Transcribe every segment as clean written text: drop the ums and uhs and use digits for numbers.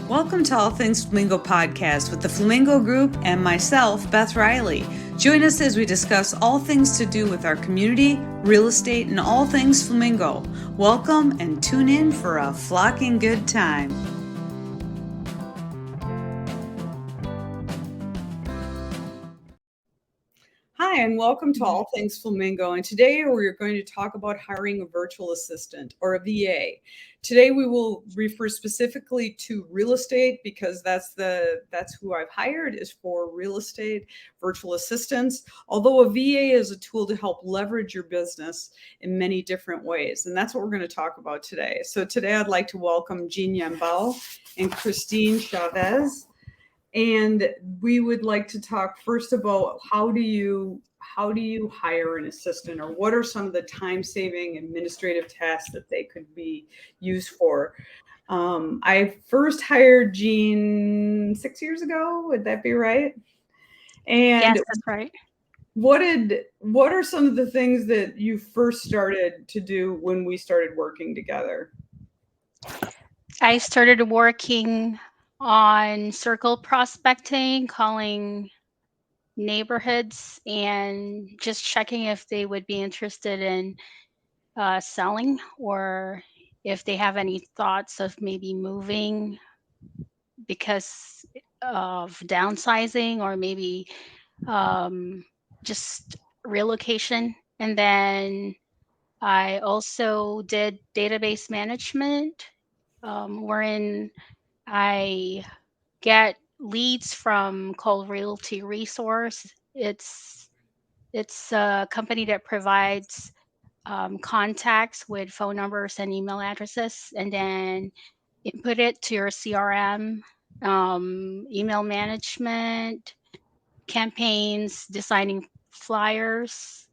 Welcome to All Things Flamingo podcast with the Flamingo Group and myself, Beth Riley. Join us as we discuss all things to do with our community, real estate, and all things flamingo. Welcome and tune in for a flocking good time. Hi, and welcome to All Things Flamingo. And today we're going to talk about hiring a virtual assistant or a VA. Today we will refer specifically to real estate because that's who I've hired is for real estate virtual assistants. Although a VA is a tool to help leverage your business in many different ways, and that's what we're going to talk about today. So today I'd like to welcome Jean Yambao and Christine Chavez. And we would like to talk first about how do you hire an assistant, or what are some of the time-saving administrative tasks that they could be used for? I first hired Jean 6 years ago. Would that be right? And yes, that's right. What are some of the things that you first started to do when we started working together? I started working on circle prospecting, calling neighborhoods and just checking if they would be interested in selling, or if they have any thoughts of maybe moving because of downsizing, or maybe just relocation. And then I also did database management, wherein I get leads from Call Realty Resource. It's a company that provides contacts with phone numbers and email addresses, and then input it to your CRM, email management, campaigns, designing flyers,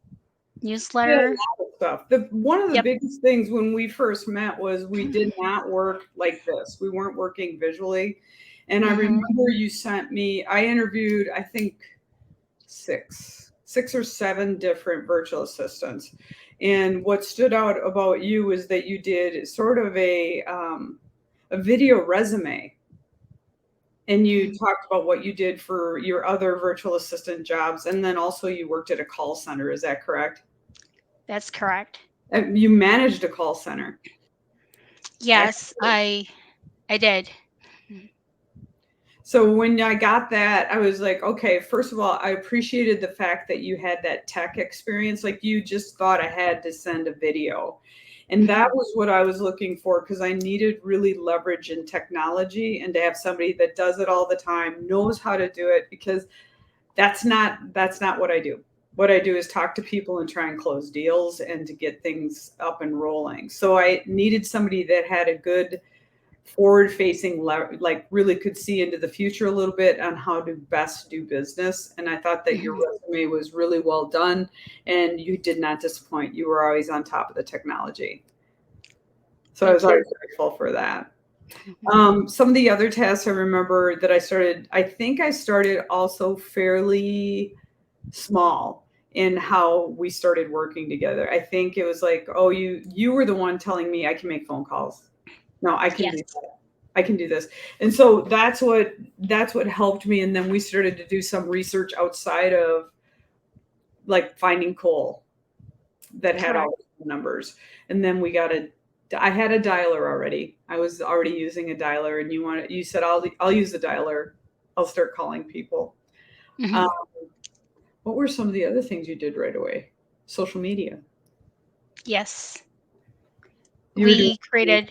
newsletter. Stuff. One of the biggest things when we first met was we did not work like this. We weren't working visually. And I remember you sent me, I interviewed, I think, six or seven different virtual assistants. And what stood out about you is that you did sort of a video resume. And you talked about what you did for your other virtual assistant jobs. And then also you worked at a call center. Is that correct? That's correct. You managed a call center. Yes, I did. So when I got that, I was like, okay, first of all, I appreciated the fact that you had that tech experience. Like, you just thought I had to send a video. And that was what I was looking for, because I needed really leverage in technology, and to have somebody that does it all the time, knows how to do it, because that's not what I do. What I do is talk to people and try and close deals and to get things up and rolling. So I needed somebody that had a good forward facing, like really could see into the future a little bit on how to best do business. And I thought that your resume was really well done, and you did not disappoint. You were always on top of the technology. So I was always grateful for that. Some of the other tasks I remember that I think I started also fairly small in how we started working together. I think it was like, oh, you were the one telling me I can make phone calls. No, I can do that. I can do this. And so that's what helped me. And then we started to do some research outside of, like, finding Cole that had all the numbers. And then I had a dialer already. I was already using a dialer, and you said, I'll use the dialer. I'll start calling people. What were some of the other things you did right away? Social media. Yes. We created.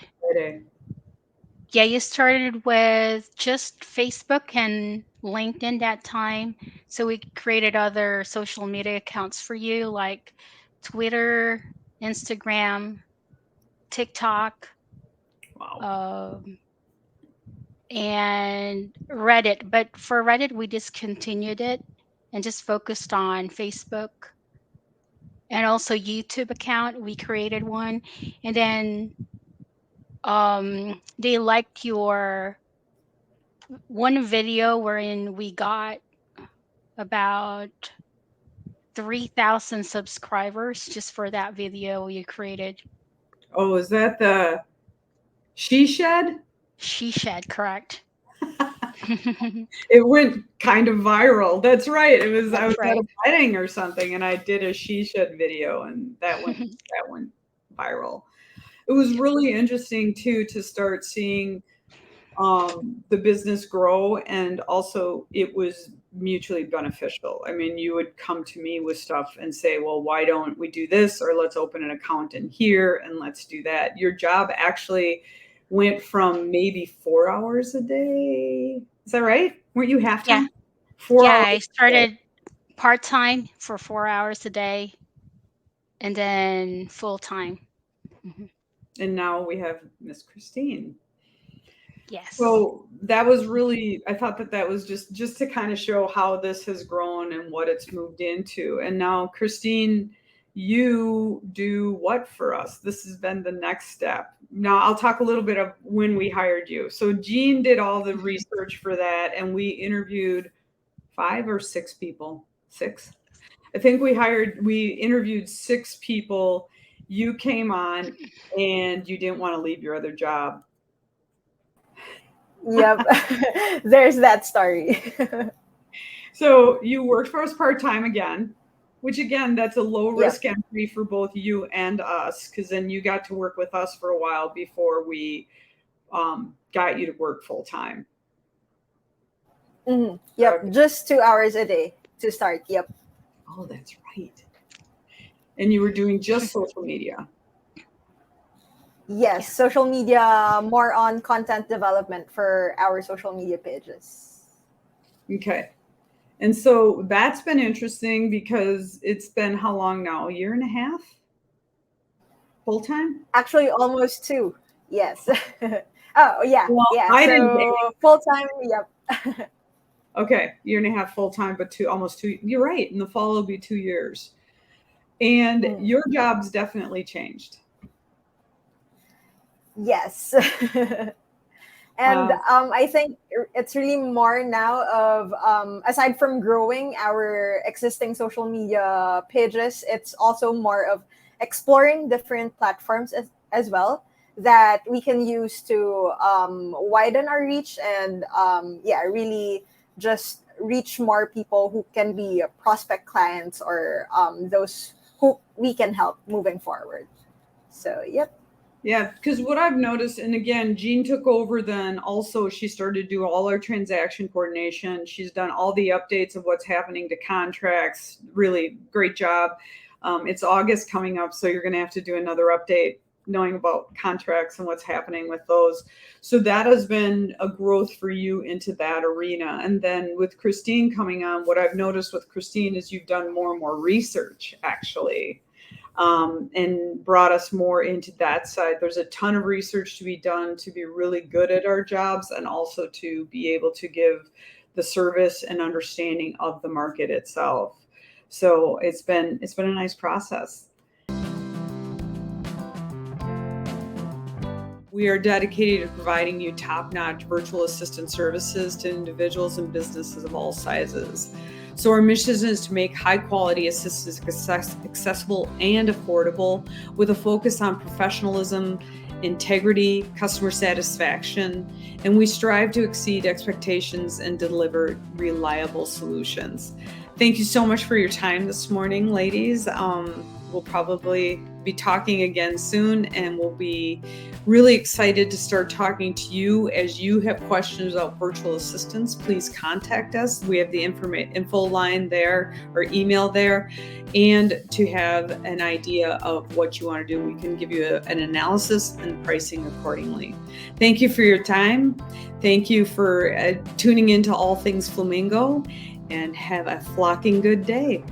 Yeah, you started with just Facebook and LinkedIn that time. So we created other social media accounts for you, like Twitter, Instagram, TikTok, and Reddit. But for Reddit, we discontinued it and just focused on Facebook. And also YouTube account, we created one. And then they liked your one video wherein we got about 3,000 subscribers just for that video you created. Oh, is that the She Shed? She Shed, correct. It went kind of viral. That's right. I was That's at right. a wedding or something, and I did a She Should video, and that went viral. It was really interesting too to start seeing the business grow, and also it was mutually beneficial. I mean, you would come to me with stuff and say, well, why don't we do this, or let's open an account in here and let's do that. Your job actually went from maybe 4 hours a day. Is that right? Weren't you half Yeah. time? 4 hours Yeah, I a day. started part-time for 4 hours a day and then full-time. Mhm. And now we have Miss Christine. Yes. So that was really, I thought that was just to kind of show how this has grown and what it's moved into. And now, Christine, you do what for us? This has been the next step. Now I'll talk a little bit of when we hired you. So Jean did all the research for that, and we interviewed 5 or 6 people. 6. I think we interviewed 6 people. You came on, and you didn't want to leave your other job. Yep. There's that story. So you worked for us part-time again, which again, that's a low Yep. risk entry for both you and us, because then you got to work with us for a while before we got you to work full-time. Mhm. Yep. Okay. Just 2 hours a day to start. Yep. Oh, that's right. And you were doing just social media. Yes. Social media, more on content development for our social media pages. Okay. And so that's been interesting because it's been how long now? A year and a half? Full-time? Actually, almost 2. Yes. Oh, yeah. Well, Yeah. I didn't So full time. Yep. Okay, year and a half full-time, but almost 2. You're right. In the fall, it'll be 2 years. And Mm. your job's definitely changed. Yes. And I think it's really more now of, aside from growing our existing social media pages, it's also more of exploring different platforms as well that we can use to widen our reach and really just reach more people who can be prospect clients or those who we can help moving forward. So, yep. Yeah, because what I've noticed, and again, Jean took over then also, she started to do all our transaction coordination. She's done all the updates of what's happening to contracts. Really great job. It's August coming up, so you're going to have to do another update knowing about contracts and what's happening with those. So that has been a growth for you into that arena. And then with Christine coming on, what I've noticed with Christine is you've done more and more research actually. And brought us more into that side. There's a ton of research to be done to be really good at our jobs and also to be able to give the service and understanding of the market itself. So it's been a nice process. We are dedicated to providing you top-notch virtual assistant services to individuals and businesses of all sizes. So our mission is to make high-quality assistance accessible and affordable with a focus on professionalism, integrity, customer satisfaction, and we strive to exceed expectations and deliver reliable solutions. Thank you so much for your time this morning, ladies. We'll probably be talking again soon, and we'll be really excited to start talking to you. As you have questions about virtual assistants, please contact us. We have the info line there or email there, and to have an idea of what you want to do, we can give you an analysis and pricing accordingly. Thank you for your time. Thank you for tuning into All Things Flamingo, and have a flocking good day.